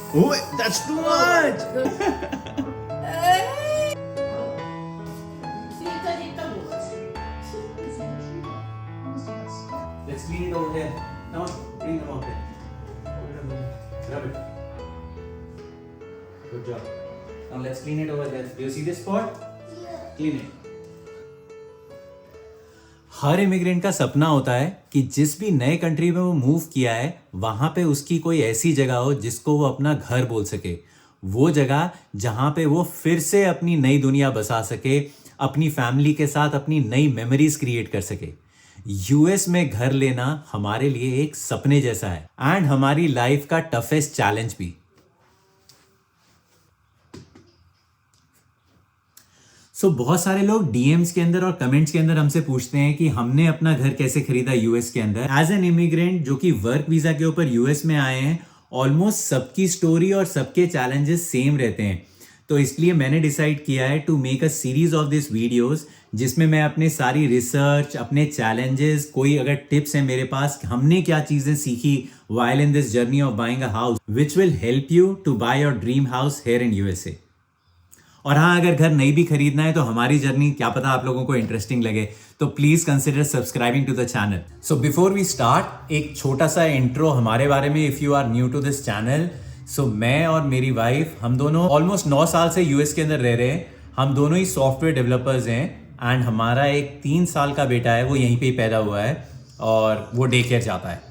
Oh, that's too much. Let's clean it over here. Come on, bring them out here. Rub it. Good job. Now let's clean it over there. Do you see this spot? Clean it. Her immigrant का सपना होता है कि जिस भी नए country में वो मूव किया है वहां पे उसकी कोई ऐसी जगह हो जिसको वो अपना घर बोल सके, वो जगह जहां पे वो फिर से अपनी नई दुनिया बसा सके, अपनी फैमिली के साथ अपनी नई मेमोरीज क्रिएट कर सके। यूएस में घर लेना हमारे लिए एक सपने जैसा है एंड हमारी लाइफ का टफेस्ट चैलेंज भी। बहुत सारे लोग डीएम्स के अंदर और कमेंट्स के अंदर हमसे पूछते हैं कि हमने अपना घर कैसे खरीदा यूएस के अंदर। एज एन इमिग्रेंट जो कि वर्क वीजा के ऊपर यूएस में आए हैं, ऑलमोस्ट सबकी स्टोरी और सबके चैलेंजेस सेम रहते हैं। तो इसलिए मैंने डिसाइड किया है to make a series of this videos जिसमें मैं अपने सारी रिसर्च, अपने चैलेंजेस, कोई अगर टिप्स हैं मेरे पास, हमने क्या चीजें सीखी while in this journey of buying a house which will help you to buy your dream house here in USA। और हाँ, अगर घर नहीं भी खरीदना है तो हमारी जर्नी क्या पता आप लोगों को इंटरेस्टिंग लगे, तो please consider subscribing to the channel. So before we start, एक छोटा सा इंट्रो हमारे बारे में, if you are new to this channel. So मैं और मेरी वाइफ, हम दोनों ऑलमोस्ट 9 साल से यूएस के अंदर रह रहे हैं। हम दोनों ही सॉफ्टवेयर डेवलपर्स हैं एंड हमारा एक 3 साल का बेटा है, वो यहीं पे ही पैदा हुआ है और वो डे केयर जाता है।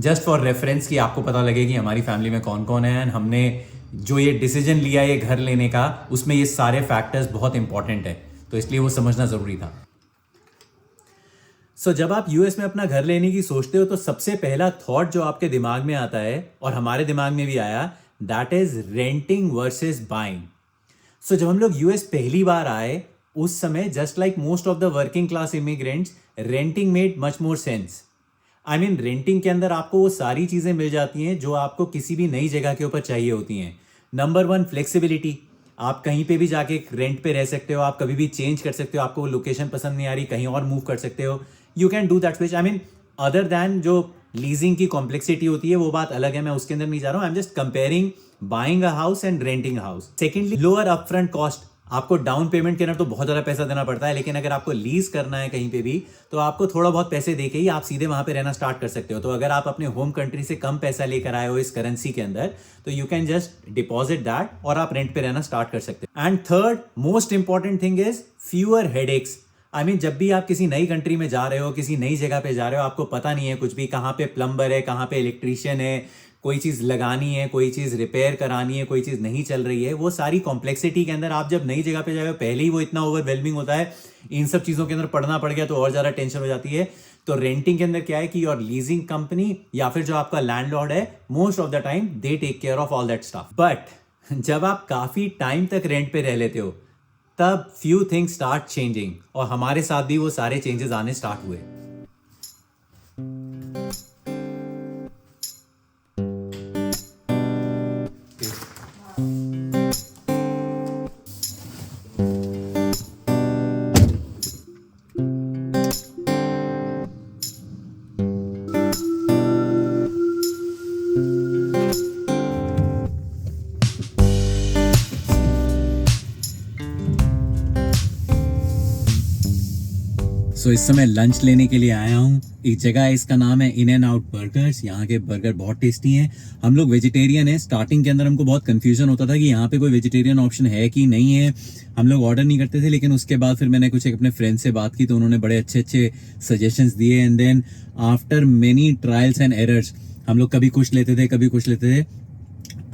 जस्ट फॉर रेफरेंस कि आपको पता लगे कि हमारी फैमिली में कौन कौन है एंड हमने जो ये डिसीजन लिया ये घर लेने का, उसमें ये सारे फैक्टर्स बहुत इंपॉर्टेंट है, तो इसलिए वो समझना जरूरी था। जब आप यूएस में अपना घर लेने की सोचते हो तो सबसे पहला थॉट जो आपके दिमाग में आता है, और हमारे दिमाग में भी आया, that is renting versus buying. जब हम लोग यूएस पहली बार आए उस समय, just like most of the working class immigrants, renting made much more sense. I mean renting के अंदर आपको वो सारी चीज़ें मिल जाती हैं जो आपको किसी भी नई जगह के ऊपर चाहिए होती हैं। Number 1, flexibility. आप कहीं पे भी जाके रेंट पे रह सकते हो, आप कभी भी चेंज कर सकते हो, आपको लोकेशन पसंद नहीं आ रही, कहीं और मूव कर सकते हो, you can do that. Which I mean other than जो लीजिंग की कॉम्प्लेक्सिटी होती है वो बात अलग है, मैं उसके अंदर नहीं जा रहा हूँ। I am just comparing buying a house and renting house. Secondly, lower upfront cost. आपको डाउन पेमेंट के अंदर तो बहुत ज़्यादा पैसा देना पड़ता है, लेकिन अगर आपको लीज करना है कहीं पे भी तो आपको थोड़ा बहुत पैसे देके ही आप सीधे वहां पे रहना स्टार्ट कर सकते हो। तो अगर आप अपने होम कंट्री से कम पैसा लेकर आए हो इस करेंसी के अंदर, तो you can just deposit that और आप रेंट पे रहना स्टार्ट कर सकते हो। And third most important thing is fewer headaches. I mean जब भी आप किसी नई कंट्री में जा रहे हो, किसी नई जगह पे जा रहे हो, आपको पता नहीं है कुछ भी, कहाँ पे प्लम्बर है, कहाँ पे इलेक्ट्रीशियन है, कोई चीज़ लगानी है, कोई चीज़ रिपेयर करानी है, कोई चीज़ नहीं चल रही है, वो सारी कॉम्प्लेक्सिटी के अंदर आप जब नई जगह पे जाए, पहले ही वो इतना ओवरवेलमिंग होता है, इन सब चीज़ों के अंदर पढ़ना पड़ गया तो और ज़्यादा टेंशन हो जाती है। तो रेंटिंग के अंदर क्या है कि योर लीजिंग कंपनी या फिर जो आपका लैंडलॉर्ड है, most of the time they take care of all that stuff. But जब आप काफ़ी टाइम तक रेंट पे रह लेते हो तब फ्यू थिंग्स स्टार्ट चेंजिंग, और हमारे साथ भी वो सारे चेंजेस आने स्टार्ट हुए। इस समय लंच लेने के लिए आया हूँ। एक जगह है, इसका नाम है इन एंड आउट बर्गर्स। यहाँ के बर्गर बहुत टेस्टी हैं। हम लोग वेजिटेरियन है। स्टार्टिंग के अंदर हमको बहुत कंफ्यूजन होता था कि यहाँ पे कोई वेजिटेरियन ऑप्शन है कि नहीं है, हम लोग ऑर्डर नहीं करते थे। लेकिन उसके बाद फिर मैंने कुछ एक अपने फ्रेंड से बात की तो उन्होंने बड़े अच्छे अच्छे सजेशंस दिए। And then after many trials and errors हम लोग कभी कुछ लेते थे, कभी कुछ लेते थे।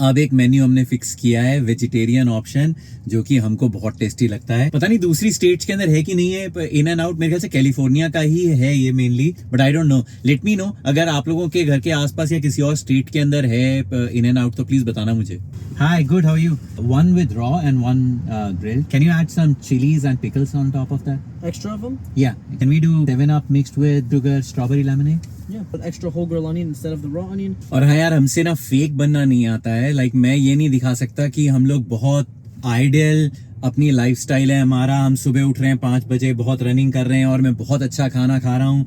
अब एक मेन्यू हमने फिक्स किया है, वेजिटेरियन ऑप्शन, जो कि हमको बहुत टेस्टी लगता है। पता नहीं दूसरी स्टेट्स के अंदर है कि नहीं है। इन एंड आउट मेरे ख्याल से कैलिफोर्निया का ही है ये mainly, but I don't know. Let me know, अगर आप लोगों के घर के आसपास या किसी और स्टेट के अंदर है इन एंड आउट तो प्लीज बताना मुझे। Hi, good, how are you? One with raw and one grilled. Can you add some chillies and pickles on top of that? Extra of them? Yeah. Can we do 7-Up mixed with sugar strawberry lemonade? Yeah, but extra whole girl onion instead of the raw onion. और हाँ यार, हमसे ना fake बनना नहीं आता है। Like मैं ये नहीं दिखा सकता कि हम लोग बहुत आइडियल अपनी लाइफस्टाइल है हमारा, हम सुबह उठ रहे हैं 5 बजे, बहुत रनिंग कर रहे हैं और मैं बहुत अच्छा खाना खा रहा हूँ।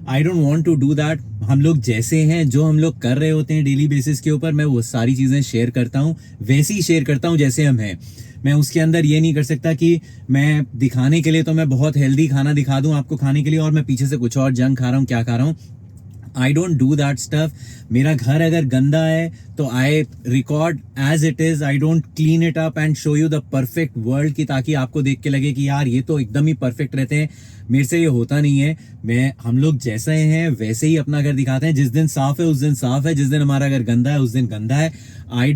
I don't want to do that. हम लोग जैसे हैं, जो हम लोग कर रहे होते हैं डेली बेसिस के ऊपर, मैं वो सारी चीज़ें शेयर करता हूँ, वैसे ही शेयर करता हूँ जैसे हम हैं। मैं उसके अंदर ये नहीं कर सकता कि मैं दिखाने के लिए तो मैं बहुत हेल्दी खाना दिखा दूं आपको खाने के लिए और मैं पीछे से कुछ और जंक खा रहा हूँ, क्या खा रहा हूँ। I don't do that stuff. मेरा घर अगर गंदा है तो I record as it is, I don't clean it up and show you the perfect world, की ताकि आपको देख के लगे कि यार ये तो एकदम ही परफेक्ट रहते हैं। मेरे से ये होता नहीं है। हम लोग जैसे हैं वैसे ही अपना घर दिखाते हैं। जिस दिन साफ है उस दिन साफ है, जिस दिन हमारा घर गंदा है उस दिन गंदा है। I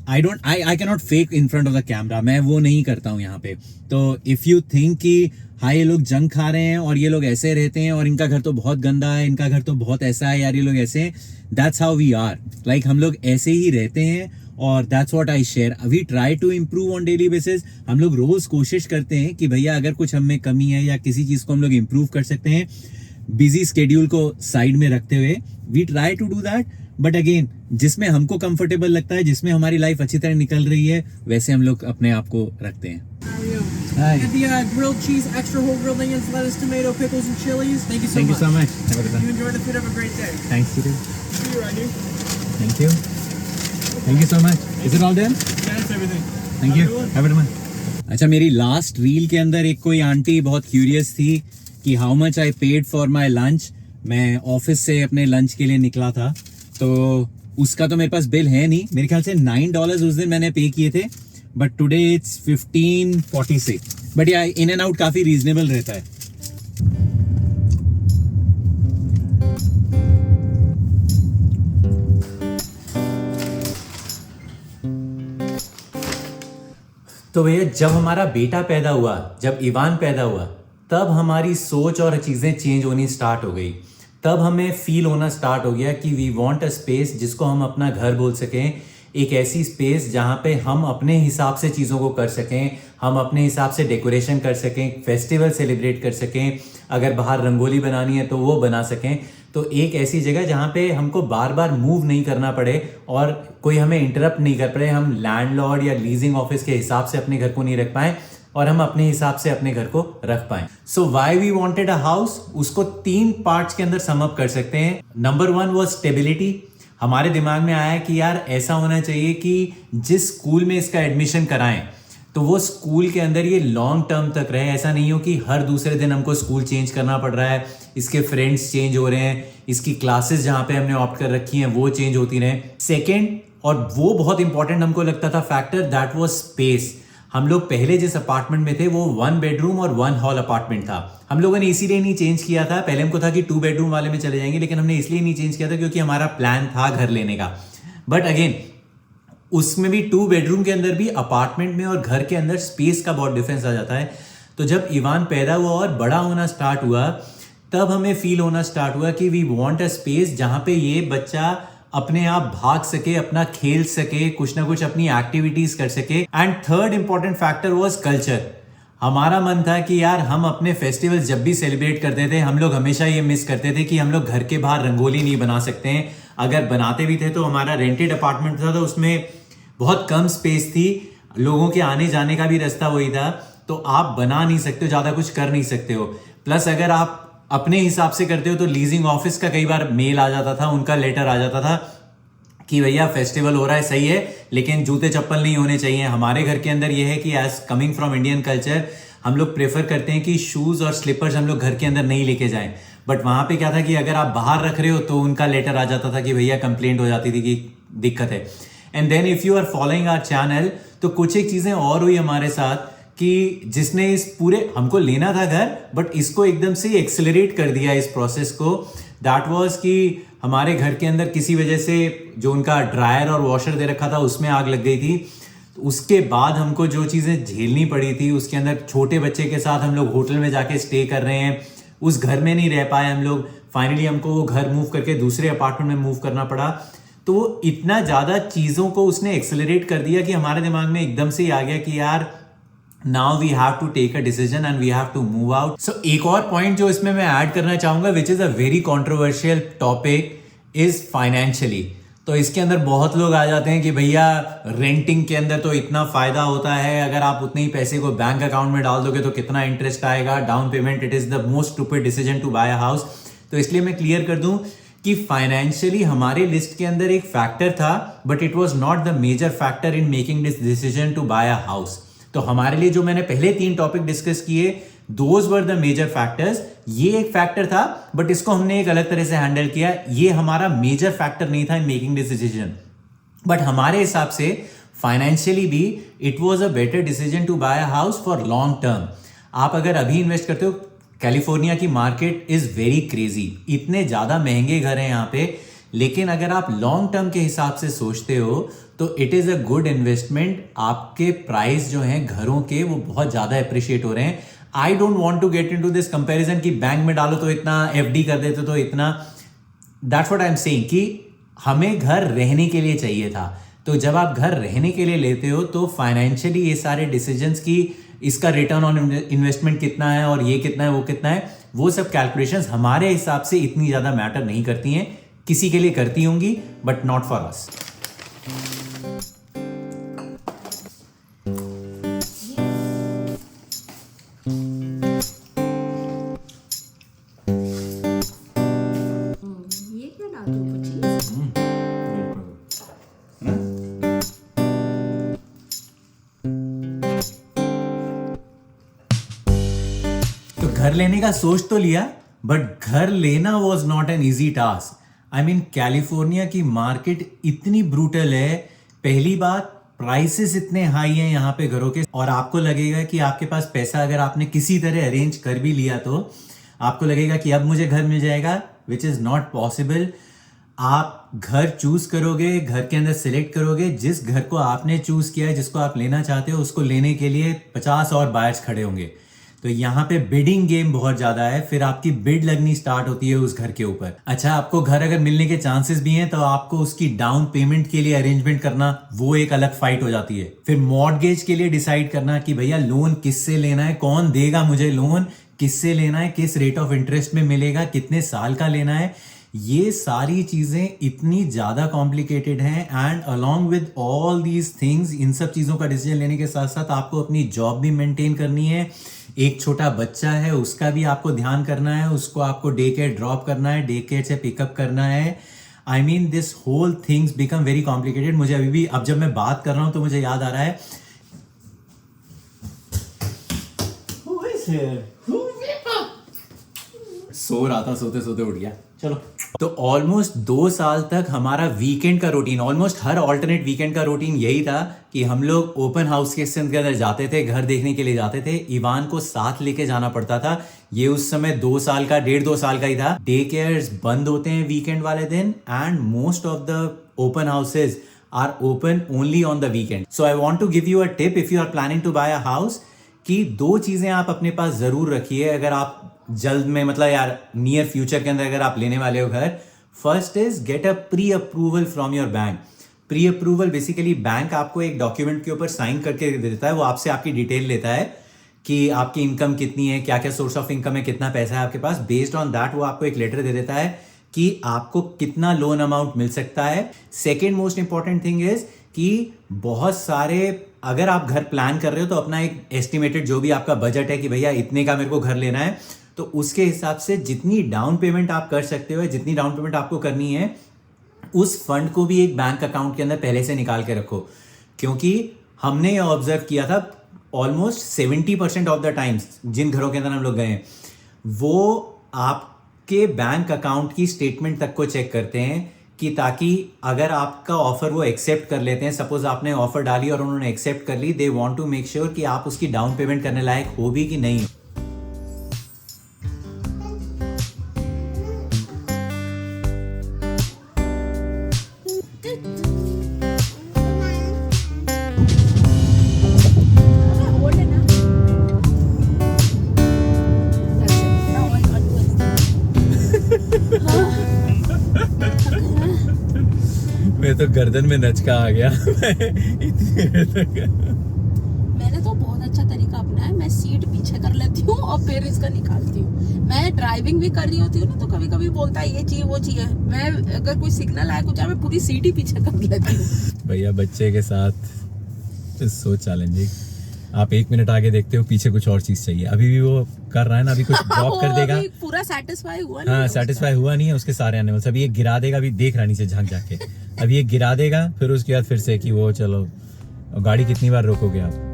can not fake in front of the camera. मैं वो नहीं करता हूँ यहाँ पे। तो इफ यू थिंक कि हाँ ये लोग जंक खा रहे हैं और ये लोग ऐसे रहते हैं और इनका घर तो बहुत गंदा है, इनका घर तो बहुत ऐसा है, यार ये लोग ऐसे हैं, that's how we are. Like हम लोग ऐसे ही रहते हैं और that's what I share. We try to improve on daily basis. हम लोग रोज कोशिश करते हैं कि भैया अगर कुछ हम में कमी है या किसी चीज को हम लोग इम्प्रूव कर सकते हैं, बिजी स्केड्यूल को साइड में रखते हुए we try to do that. But again, जिसमें हमको कंफर्टेबल लगता है, जिसमें हमारी लाइफ अच्छी तरह निकल रही है, वैसे हम लोग अपने आप को रखते हैं। How are you? Hi. Get the grilled cheese, extra whole grilled onions, lettuce, tomato, pickles, and chilies. Thank you so Thank you much. so much. Have a good one. You enjoy the food. Have a great day. Thanks, Peter. See you, Radu. Thank you. Thank you so much. Is it all done? That's everything. Thank you. Have a good one. अच्छा, मेरी last reel के अंदर एक कोई aunty बहुत curious थी कि how much I paid for my lunch. मैं ऑफिस से अपने लंच के लिए निकला था, तो उसका तो मेरे पास बिल है नहीं। मेरे ख्याल से $9 उस दिन मैंने पे किए थे, बट टुडे इट्स 1546। बट या इन एंड आउट काफी रीजनेबल रहता है। तो भैया, जब हमारा बेटा पैदा हुआ, जब इवान पैदा हुआ, तब हमारी सोच और चीज़ें चेंज होनी स्टार्ट हो गई। तब हमें फील होना स्टार्ट हो गया कि वी वांट अ स्पेस जिसको हम अपना घर बोल सकें। एक ऐसी स्पेस जहाँ पे हम अपने हिसाब से चीज़ों को कर सकें, हम अपने हिसाब से डेकोरेशन कर सकें, फेस्टिवल सेलिब्रेट कर सकें, अगर बाहर रंगोली बनानी है तो वो बना सकें। तो एक ऐसी जगह जहाँ पे हमको बार बार मूव नहीं करना पड़े और कोई हमें इंटरप्ट नहीं कर पड़े, हम लैंडलॉर्ड या लीजिंग ऑफिस के हिसाब से अपने घर को नहीं रख पाएं और हम अपने हिसाब से अपने घर को रख पाएं। So why we wanted a house, उसको 3 पार्ट्स के अंदर सम अप कर सकते हैं। Number 1 was stability. हमारे दिमाग में आया कि यार ऐसा होना चाहिए कि जिस स्कूल में इसका एडमिशन कराएं तो वो स्कूल के अंदर ये लॉन्ग टर्म तक रहे। ऐसा नहीं हो कि हर दूसरे दिन हमको स्कूल चेंज करना पड़ रहा है, इसके फ्रेंड्स चेंज हो रहे हैं, इसकी क्लासेस जहाँ पे हमने ऑप्ट कर रखी हैं वो चेंज होती रहे। सेकेंड, और वो बहुत इंपॉर्टेंट हमको लगता था फैक्टर, दैट वाज स्पेस। हम लोग पहले जिस अपार्टमेंट में थे वो 1 बेडरूम और 1 हॉल अपार्टमेंट था। हम लोगों ने इसीलिए नहीं चेंज किया था। पहले हमको था कि 2 बेडरूम वाले में चले जाएंगे, लेकिन हमने इसलिए नहीं चेंज किया था क्योंकि हमारा प्लान था घर लेने का। बट अगेन, उसमें भी 2 बेडरूम के अंदर भी अपार्टमेंट में और घर के अंदर स्पेस का बहुत डिफरेंस आ जाता है। तो जब इवान पैदा हुआ और बड़ा होना स्टार्ट हुआ, तब हमें फील होना स्टार्ट हुआ कि वी वांट अ स्पेस जहाँ पे ये बच्चा अपने आप भाग सके, अपना खेल सके, कुछ ना कुछ अपनी एक्टिविटीज कर सके। And third important factor was culture. हमारा मन था कि यार हम अपने फेस्टिवल्स जब भी सेलिब्रेट करते थे, हम लोग हमेशा ये मिस करते थे कि हम लोग घर के बाहर रंगोली नहीं बना सकते हैं। अगर बनाते भी थे तो हमारा रेंटेड अपार्टमेंट था, तो उसमें बहुत कम स्पेस थी, लोगों के आने जाने का भी रास्ता वही था, तो आप बना नहीं सकते हो, ज़्यादा कुछ कर नहीं सकते हो। प्लस अगर आप अपने हिसाब से करते हो तो लीजिंग ऑफिस का कई बार मेल आ जाता था, उनका लेटर आ जाता था कि भैया फेस्टिवल हो रहा है, सही है, लेकिन जूते चप्पल नहीं होने चाहिए। हमारे घर के अंदर यह है कि as coming from Indian culture हम लोग प्रेफर करते हैं कि शूज और स्लीपर्स हम लोग घर के अंदर नहीं लेके जाएं। बट वहां पे क्या था कि अगर आप बाहर रख रहे हो तो उनका लेटर आ जाता था कि भैया कंप्लेंट हो जाती थी कि दिक्कत है। And then if you are following our channel, तो कुछ एक चीजें और हुई हमारे साथ कि जिसने इस पूरे, हमको लेना था घर बट इसको एकदम से एक्सेलरेट कर दिया इस प्रोसेस को। दैट वाज कि हमारे घर के अंदर किसी वजह से जो उनका ड्रायर और वॉशर दे रखा था उसमें आग लग गई थी। तो उसके बाद हमको जो चीज़ें झेलनी पड़ी थी, उसके अंदर छोटे बच्चे के साथ हम लोग होटल में जाके स्टे कर रहे हैं, उस घर में नहीं रह पाए हम लोग। फाइनली हमको वो घर मूव करके दूसरे अपार्टमेंट में मूव करना पड़ा। तो वो इतना ज़्यादा चीज़ों को उसने एक्सेलरेट कर दिया कि हमारे दिमाग में एकदम से ही आ गया कि यार now we have to take a decision and we have to move out. So एक और पॉइंट जो इसमें मैं ऐड करना चाहूंगा, which is a very controversial topic, is financially. तो इसके अंदर बहुत लोग आ जाते हैं कि भैया रेंटिंग के अंदर तो इतना फायदा होता है, अगर आप उतने ही पैसे को बैंक अकाउंट में डाल दोगे तो कितना इंटरेस्ट आएगा, down payment, it is the most stupid decision to buy a house. तो इसलिए मैं क्लियर कर दूं कि फाइनेंशियली हमारे लिस्ट के अंदर एक फैक्टर था, but it was not the major factor in making this decision to buy a house. तो हमारे लिए जो मैंने पहले 3 टॉपिक डिस्कस किए, those were the major factors. ये एक फैक्टर था, बट इसको हमने एक अलग तरह से हैंडल किया। ये हमारा मेजर फैक्टर नहीं था in making this decision, but हमारे हिसाब से फाइनेंशियली भी it was a better decision to buy a house for long term. आप अगर अभी इन्वेस्ट करते हो, कैलिफोर्निया की मार्केट इज वेरी क्रेजी, इतने ज़्यादा महंगे घर हैं यहाँ पे, लेकिन अगर आप लॉन्ग टर्म के हिसाब से सोचते हो तो it is a good investment. आपके प्राइस जो हैं घरों के वो बहुत ज़्यादा अप्रिशिएट हो रहे हैं। I don't want to get in to this comparison कि बैंक में डालो तो इतना, FD कर देते तो इतना। That's what I am saying कि हमें घर रहने के लिए चाहिए था। तो जब आप घर रहने के लिए लेते हो तो फाइनेंशियली ये सारे डिसीजंस की इसका रिटर्न ऑन इन्वेस्टमेंट कितना है और ये कितना है वो कितना है, वो सब कैलकुलेशंस हमारे हिसाब से इतनी ज़्यादा मैटर नहीं करती हैं। किसी के लिए करती होंगी, बट नॉट फॉर अस। ये क्या डाल दूँ कुछ चीज़? तो घर लेने का सोच तो लिया, बट घर लेना was not an easy task. I mean California की मार्केट इतनी ब्रूटल है। पहली बात, प्राइसेस इतने हाई हैं यहाँ पे घरों के, और आपको लगेगा कि आपके पास पैसा अगर आपने किसी तरह अरेंज कर भी लिया तो आपको लगेगा कि अब मुझे घर मिल जाएगा, विच इज़ नॉट पॉसिबल। आप घर चूज करोगे, घर के अंदर सिलेक्ट करोगे, जिस घर को आपने चूज किया है, जिसको आप लेना चाहते हो, उसको लेने के लिए 50 और बायर्स खड़े होंगे। तो यहाँ पे बिडिंग गेम बहुत ज्यादा है, फिर आपकी बिड लगनी स्टार्ट होती है उस घर के ऊपर। अच्छा, आपको घर अगर मिलने के चांसेस भी हैं तो आपको उसकी डाउन पेमेंट के लिए अरेंजमेंट करना, वो एक अलग फाइट हो जाती है। फिर मॉर्गेज के लिए डिसाइड करना कि भैया लोन किससे लेना है, कौन देगा मुझे लोन, किससे लेना है, किस रेट ऑफ इंटरेस्ट में मिलेगा, कितने साल का लेना है। ये सारी चीजें इतनी ज्यादा कॉम्प्लिकेटेड हैं, and along with all these things, इन सब चीजों का डिसीजन लेने के साथ साथ आपको अपनी जॉब भी मेंटेन करनी है। एक छोटा बच्चा है, उसका भी आपको ध्यान करना है, उसको आपको डे केयर ड्रॉप करना है, डे केयर से पिकअप करना है। I mean this whole things become very complicated. मुझे अभी भी, अब जब मैं बात कर रहा हूं तो मुझे याद आ रहा है, सो रहा था, सोते सोते उठ गया। चलो, तो ऑलमोस्ट 2 साल तक हमारा वीकेंड का रूटीन, ऑलमोस्ट हर ऑल्टरनेट वीकेंड का रूटीन यही था कि हम लोग ओपन हाउस के अंदर जाते थे, घर देखने के लिए जाते थे। इवान को साथ लेके जाना पड़ता था। ये उस समय 2 साल का, 1.5-2 साल का ही था। डे केयर्स बंद होते हैं वीकेंड वाले दिन, and most of the open houses are open only on the weekend. So I want to give you a tip if you are planning to buy a house, कि 2 चीजें आप अपने पास जरूर रखिए अगर आप जल्द में, मतलब यार नियर फ्यूचर के अंदर अगर आप लेने वाले हो घर। First is get a pre approval from your bank. Pre approval basically bank आपको एक डॉक्यूमेंट के ऊपर साइन करके देता है। वो आपसे आपकी डिटेल लेता है कि आपकी इनकम कितनी है, क्या क्या सोर्स ऑफ इनकम है, कितना पैसा है आपके पास। बेस्ड ऑन दैट वो आपको एक लेटर दे देता है कि आपको कितना लोन अमाउंट मिल सकता है। Second most important thing is कि बहुत सारे, अगर आप घर प्लान कर रहे हो तो अपना एक एस्टिमेटेड जो भी आपका बजट है कि भैया इतने का मेरे को घर लेना है, तो उसके हिसाब से जितनी डाउन पेमेंट आप कर सकते हो, जितनी डाउन पेमेंट आपको करनी है, उस फंड को भी एक बैंक अकाउंट के अंदर पहले से निकाल के रखो। क्योंकि हमने ये ऑब्जर्व किया था, ऑलमोस्ट 70% ऑफ द टाइम्स जिन घरों के अंदर हम लोग गए हैं, वो आपके बैंक अकाउंट की स्टेटमेंट तक को चेक करते हैं, कि ताकि अगर आपका ऑफर वो एक्सेप्ट कर लेते हैं, सपोज आपने ऑफर डाली और उन्होंने एक्सेप्ट कर ली, they want to make sure कि आप उसकी डाउन पेमेंट करने लायक हो भी कि नहीं। मैं तो गर्दन में नचका आ गया। मैंने तो बहुत अच्छा तरीका अपनाया है। मैं सीट पीछे कर लेती हूँ और फिर इसका निकालती हूँ। मैं ड्राइविंग भी कर रही होती हूँ ना, तो कभी कभी बोलता है ये चाहिए वो चाहिए, मैं अगर कोई सिग्नल आए कुछ आए, मैं पूरी सीट ही पीछे कर लेती हूँ। भैया बच्चे के साथ सो चैलेंजिंग। आप 1 मिनट आगे देखते हो, पीछे कुछ और चीज चाहिए। अभी भी वो कर रहा है ना, अभी कुछ ड्रॉप कर देगा। अभी पूरा सेटिस्फाई हुआ नहीं हाँ, है सेटिस्फाई हुआ नहीं है उसके सारे एनिमल्स। अभी ये गिरा देगा, अभी देख रहा नीचे झांक झांक के। अभी ये गिरा देगा, फिर उसके बाद फिर से कि वो चलो। गाड़ी कितनी बार रोकोगे आप?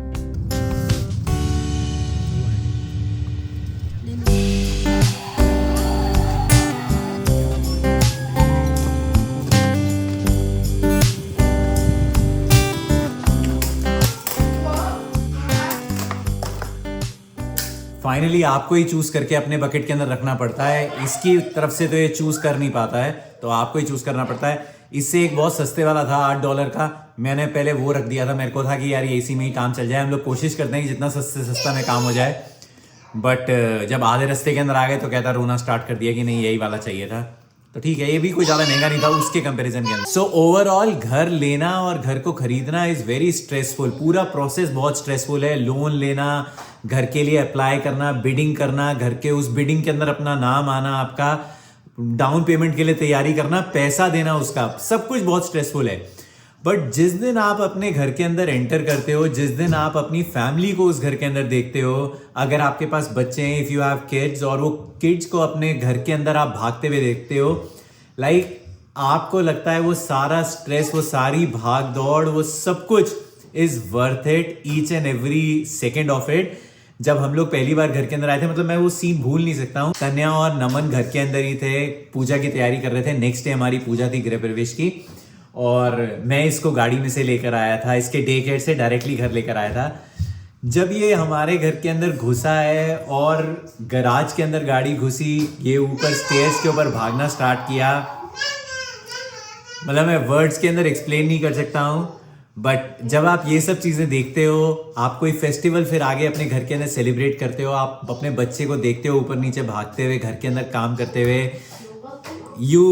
फाइनली आपको ही चूज करके अपने बकेट के अंदर रखना पड़ता है। इसकी तरफ से तो ये चूज कर नहीं पाता है, तो आपको ही चूज करना पड़ता है। इससे एक बहुत सस्ते वाला था $8 का, मैंने पहले वो रख दिया था। मेरे को था कि यार ये इसी में ही काम चल जाए। हम लोग कोशिश करते हैं कि जितना सस्ते सस्ता में काम हो जाए, बट जब आधे रास्ते के अंदर आ गए तो कहता रोना स्टार्ट कर दिया कि नहीं यही वाला चाहिए था। तो ठीक है, ये भी कोई ज्यादा महंगा नहीं था उसके कंपैरिजन के अंदर। सो ओवरऑल घर लेना और घर को खरीदना इज वेरी स्ट्रेसफुल। पूरा प्रोसेस बहुत स्ट्रेसफुल है। लोन लेना, घर के लिए अप्लाई करना, बिडिंग करना, घर के उस बिडिंग के अंदर अपना नाम आना, आपका डाउन पेमेंट के लिए तैयारी करना, पैसा देना उसका, सब कुछ बहुत स्ट्रेसफुल है। बट जिस दिन आप अपने घर के अंदर एंटर करते हो, जिस दिन आप अपनी फैमिली को उस घर के अंदर देखते हो, अगर आपके पास बच्चे हैं, इफ यू हैव किड्स, और वो किड्स को अपने घर के अंदर आप भागते हुए देखते हो, लाइक आपको लगता है वो सारा स्ट्रेस, वो सारी भाग दौड़, वो सब कुछ is worth it, each and every second of it. जब हम लोग पहली बार घर के अंदर आए थे, मतलब मैं वो सीन भूल नहीं सकता हूँ। कन्या और नमन घर के अंदर ही थे, पूजा की तैयारी कर रहे थे। नेक्स्ट डे हमारी पूजा थी गृह प्रवेश की, और मैं इसको गाड़ी में से लेकर आया था, इसके डे केयर से डायरेक्टली घर लेकर आया था। जब ये हमारे घर के अंदर घुसा है और गराज के अंदर गाड़ी घुसी, ये ऊपर स्टेयर्स के ऊपर भागना स्टार्ट किया, मतलब मैं वर्ड्स के अंदर एक्सप्लेन नहीं कर सकता हूँ। बट जब आप ये सब चीजें देखते हो, आप कोई फेस्टिवल फिर आगे अपने घर के अंदर सेलिब्रेट करते हो, आप अपने बच्चे को देखते हो ऊपर नीचे भागते हुए, घर के अंदर काम करते हुए, you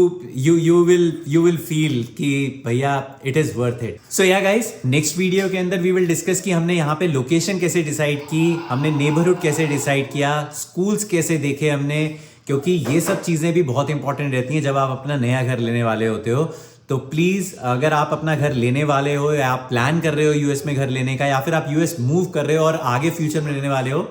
will feel कि भैया it is worth it. So yeah guys, next video के अंदर we will discuss कि हमने यहाँ पे लोकेशन कैसे डिसाइड की, हमने नेबरहुड कैसे डिसाइड किया, स्कूल्स कैसे देखे हमने, क्योंकि ये सब चीजें भी बहुत इंपॉर्टेंट रहती हैं जब आप अपना नया घर लेने वाले होते हो। तो प्लीज, अगर आप अपना घर लेने वाले हो, या आप प्लान कर रहे हो यूएस में घर लेने का, या फिर आप यूएस मूव कर रहे हो और आगे फ्यूचर में लेने वाले हो,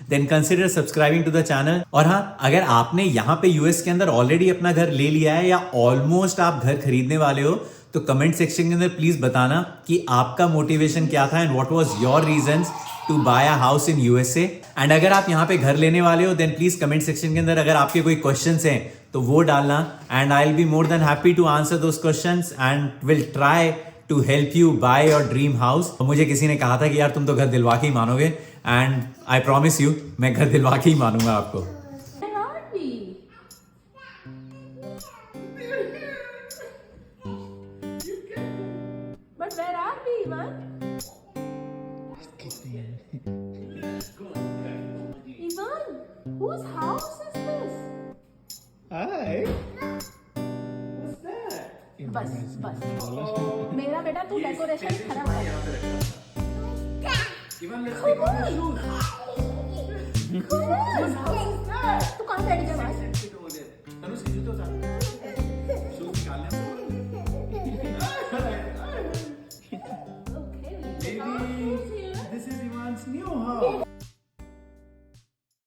then consider subscribing to the channel. और हाँ, अगर आपने यहाँ पे यूएस के अंदर ऑलरेडी अपना घर ले लिया है, या ऑलमोस्ट आप घर खरीदने वाले हो, तो कमेंट सेक्शन के अंदर प्लीज बताना कि आपका मोटिवेशन क्या था and what was your reasons to buy a house in USA. And अगर आप यहाँ पे घर लेने वाले हो, देन प्लीज कमेंट सेक्शन के अंदर अगर आपके कोई क्वेश्चंस हैं तो वो डालना, and I will be more than happy to answer those questions and will try to help you buy your dream house. मुझे किसी ने कहा था कि यार तुम तो घर दिलवा के ही मानोगे, एंड आई प्रॉमिस यू, मैं घर दिलवा के ही मानूंगा आपको। But where are we, Ivan? Ivan, whose house is this? Hi. बस मेरा बेटा, तू डेकोरेशन खराब कर। तू कहाँ बैठ गया?